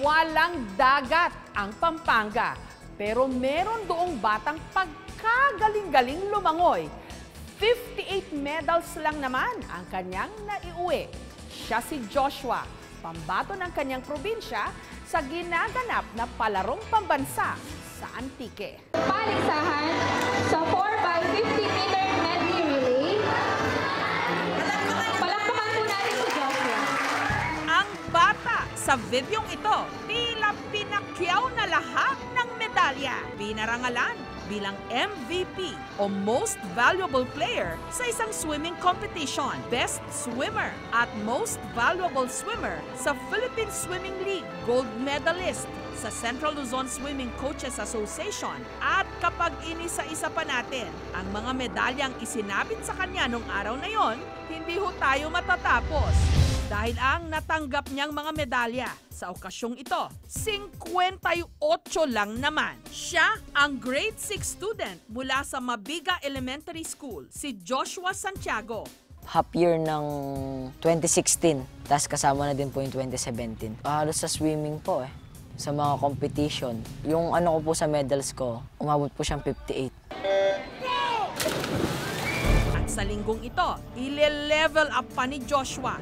Walang dagat ang Pampanga, pero meron doong batang pagkagaling-galing lumangoy. 58 medals lang naman ang kanyang naiuwi. Siya si Joshua, pambato ng kanyang probinsya sa ginaganap na palarong pambansa sa Antique. Paligsahan sa 4x50-meter medley relay. Palakpakan po natin si Joshua. Ang bata sa videong ito, tila pinakyaw na lahat ng medalya. Pinarangalan bilang MVP o Most Valuable Player sa isang swimming competition, Best Swimmer at Most Valuable Swimmer sa Philippine Swimming League, Gold Medalist sa Central Luzon Swimming Coaches Association. At kapag inisa-isa pa natin ang mga medalyang isinabit sa kanya nung araw na yon, hindi ho tayo matatapos. Dahil ang natanggap niyang mga medalya sa okasyong ito, 58 lang naman. Siya ang grade 6 student mula sa Mabiga Elementary School, si Joshua Santiago. Half year ng 2016, tapos kasama na din po yung 2017. Halos sa swimming po sa mga competition. Yung ano ko po sa medals ko, umabot po siyang 58. At sa linggong ito, ile-level up pa ni Joshua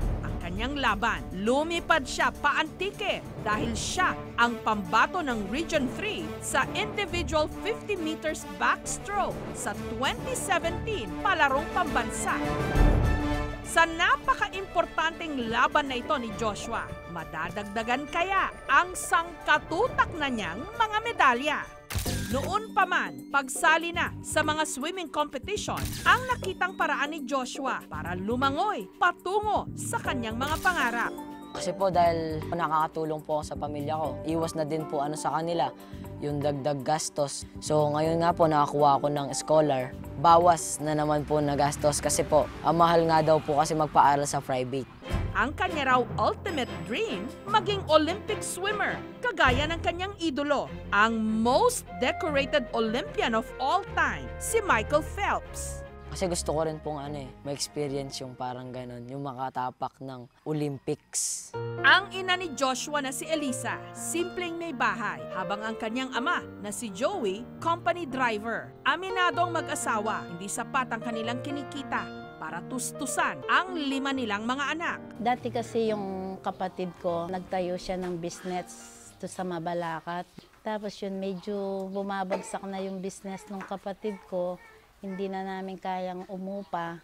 kanyang laban. Lumipad siya pa Antique dahil siya ang pambato ng Region 3 sa individual 50 meters backstroke sa 2017 palarong pambansa. Sa napaka-importanteng laban na ito ni Joshua, madadagdagan kaya ang sangkatutak na niyang mga medalya. Noon pa man, pagsali na sa mga swimming competition, ang nakitang paraan ni Joshua para lumangoy patungo sa kanyang mga pangarap. Kasi po dahil nakakatulong po ako sa pamilya ko, iwas na din po sa kanila yung dagdag gastos. So ngayon nga po nakakuha ako ng scholar, bawas na naman po na gastos kasi po, ang mahal nga daw po kasi magpaaral sa private. Ang kanya raw ultimate dream, maging Olympic swimmer, kagaya ng kanyang idolo, ang most decorated Olympian of all time, si Michael Phelps. Kasi gusto ko rin pong ma-experience yung parang ganon, yung makatapak ng Olympics. Ang ina ni Joshua na si Elisa, simpleng may bahay, habang ang kanyang ama na si Joey, company driver. Aminadong mag-asawa, hindi sapat ang kanilang kinikita para tustusan ang 5 nilang mga anak. Dati kasi yung kapatid ko, nagtayo siya ng business to sa Mabalacat. Tapos yun, medyo bumabagsak na yung business ng kapatid ko. Hindi na namin kayang umupa.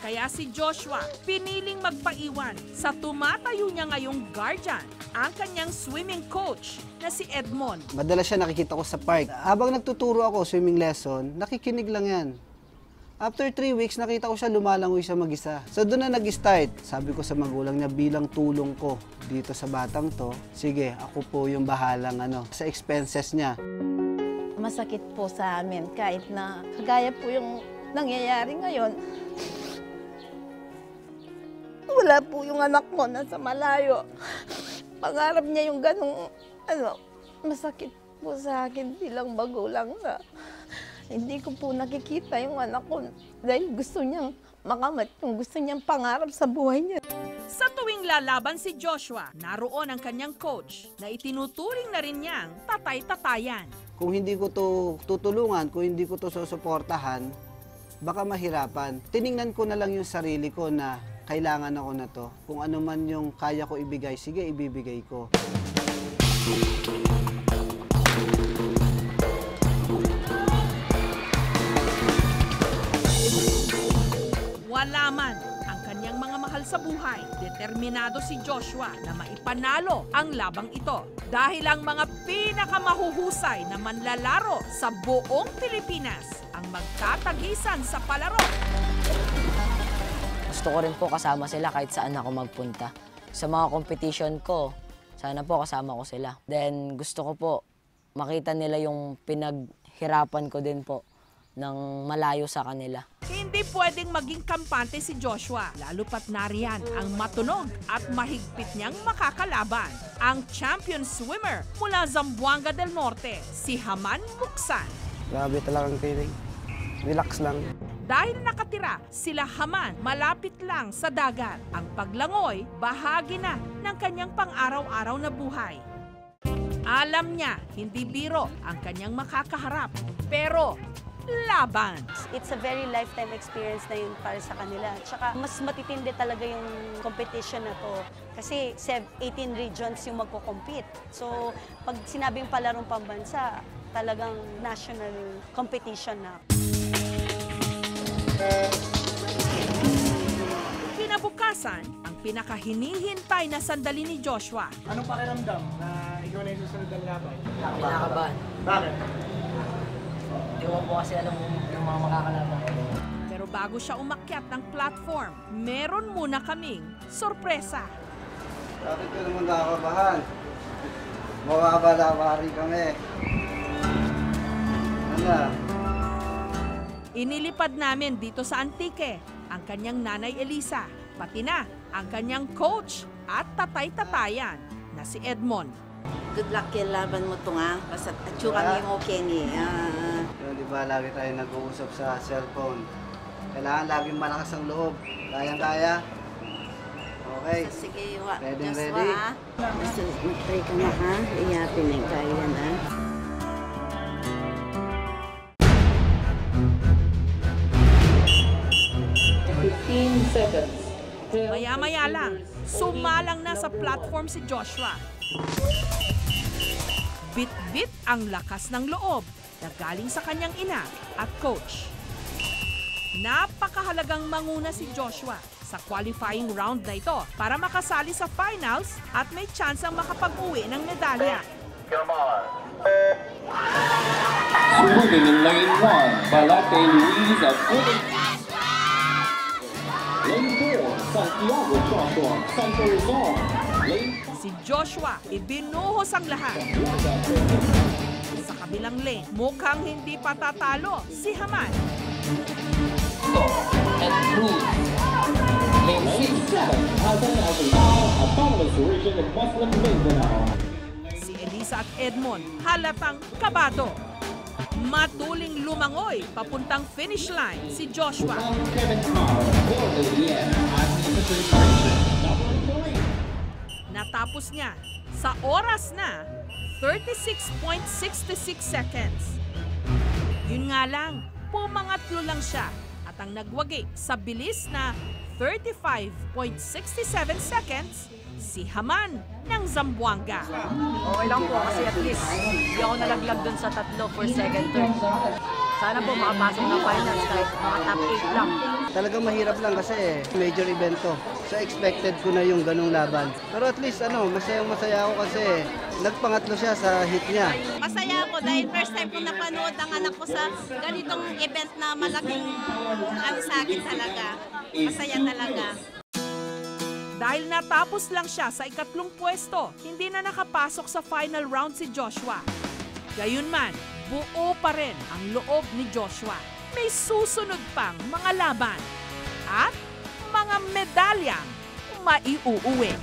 Kaya si Joshua, piniling magpaiwan sa tumatayo niya ngayong guardian, ang kanyang swimming coach na si Edmond. Madalas siya nakikita ko sa park. Habang nagtuturo ako swimming lesson, nakikinig lang yan. After 3 weeks, nakita ko siya lumalangoy siya mag-isa. So doon na nag-start. Sabi ko sa magulang niya, bilang tulong ko dito sa batang to, sige, ako po yung bahalang sa expenses niya. Masakit po sa amin kahit na kagaya po yung nangyayari ngayon. Wala po yung anak mo nasa malayo. Pangarap niya yung ganong, masakit po sa akin bilang magulang na hindi ko po nakikita yung anak ko dahil gusto niyang makamit yung gusto niyang pangarap sa buhay niya. Sa tuwing lalaban si Joshua, naroon ang kanyang coach na itinuturing na rin niyang tatay-tatayan. Kung hindi ko to tutulungan, kung hindi ko to susuportahan, baka mahirapan. Tiningnan ko na lang yung sarili ko na kailangan ako na to. Kung ano man yung kaya ko ibigay, sige, ibibigay ko. Wala man ang kanyang mga mahal sa buhay, determinado si Joshua na maipanalo ang labang ito dahil ang mga pinakamahuhusay na manlalaro sa buong Pilipinas ang magtatagisan sa palaro. Gusto ko rin po kasama sila kahit saan ako magpunta. Sa mga competition ko, sana po kasama ko sila. Then gusto ko po makita nila yung pinaghirapan ko din po ng malayo sa kanila. Hindi pwedeng maging kampante si Joshua, lalo pat nariyan ang matunog at mahigpit niyang makakalaban, ang champion swimmer mula Zamboanga del Norte, si Haman Muksan. Grabe talagang feeling. Relax lang. Dahil nakatira sila Haman malapit lang sa dagat, ang paglangoy bahagi na ng kanyang pang-araw-araw na buhay. Alam niya, hindi biro ang kanyang makakaharap, pero laban. It's a very lifetime experience na yun para sa kanila. Tsaka mas matitindi talaga yung competition na to. Kasi 18 regions yung magko-compete. So pag sinabing palarong pambansa, talagang national competition na. Kinabukasan, ang pinakahinihintay na sandali ni Joshua. Anong pakiramdam na ikaw na yung susunod ng laban? Kinakabahan. Bakit? Hindi ko po kasi alam yung mga makakalaban. Pero bago siya umakyat ng platform, meron muna kaming sorpresa. Bakit ka naman nakakabahan? Mawawala-wari kami. Ano? Inilipad namin dito sa Antique ang kanyang nanay Elisa, pati na ang kanyang coach at tatay-tatayan na si Edmond. Good luck yung laban mo to nga. Basta atsura mo yung okay niya. Yun, di ba lagi tayo nag-uusap sa cellphone? Kailangan laging malakas ang loob. Kayang-kaya? Okay. Sige, Ready, just ready? ha. Basta mag-pray ka na ha. Iyapin na yung kaya na. Maya-maya lang, sumalang na sa platform si Joshua. Bit-bit ang lakas ng loob na galing sa kanyang ina at coach. Napakahalagang manguna si Joshua sa qualifying round na ito para makasali sa finals at may tsansang makapag-uwi ng medalya. Swimming in lane 1, Balate Luis at Lane 4, Santiago Joshua, Santo Rizal. Si Joshua ibinuhos ang lahat. Sa kabilang lane, mukhang hindi patatalo si Haman. And Cruz. Lane 7, Hasan Al-Bilal, Autonomous Region of Muslim Mindanao. Si Elisa at Edmond halatang kabado. Matuling lumangoy papuntang finish line si Joshua. Kevin Carr, Bordelien, Administration. Natapos niya sa oras na 36.66 seconds. Yun nga lang, pumangatlo lang siya at ang nagwagi sa bilis na 35.67 seconds, si Haman ng Zamboanga. Okay lang po kasi at least hindi ako nalaglag dun sa tatlo for second term. Sana po makapasok ng finals kahit mga top 8 lang. Talagang mahirap lang kasi major event to. So expected ko na yung ganung laban. Pero at least masayang-masaya ako kasi nagpangatlo siya sa hit niya. Masaya ako dahil first time ko napanood ang anak ko sa ganitong event na malaking sa akin talaga. Masaya talaga. Dahil natapos lang siya sa ikatlong pwesto, hindi na nakapasok sa final round si Joshua. Gayunman, buo pa rin ang loob ni Joshua. May susunod pang mga laban at mga medalyang maiuuwi.